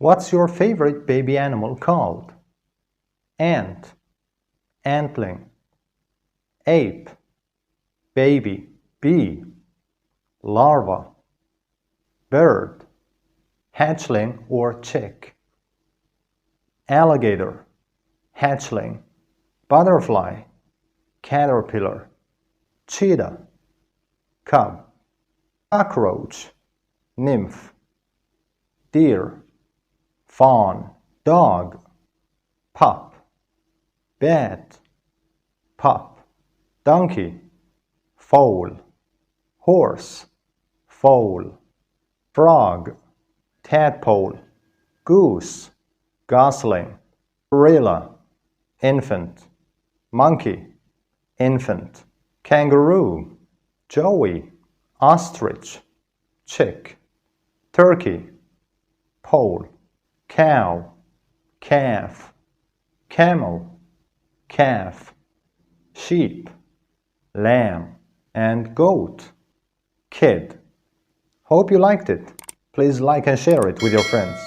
What's your favorite baby animal called? Ant, antling. Ape, baby, bee. Larva, bird, hatchling or chick. Alligator, hatchling. Butterfly, caterpillar. Cheetah, cub. Cockroach, nymph. Deer, fawn. Dog, pup. Bat, pup. Donkey, foal. Horse, foal. Frog, tadpole. Goose, gosling. Gorilla, infant. Monkey, infant. Kangaroo, joey. Ostrich, chick. Turkey, pole. Cow, calf. Camel, calf. Sheep, lamb. And goat, kid. Hope you liked it. Please like and share it with your friends.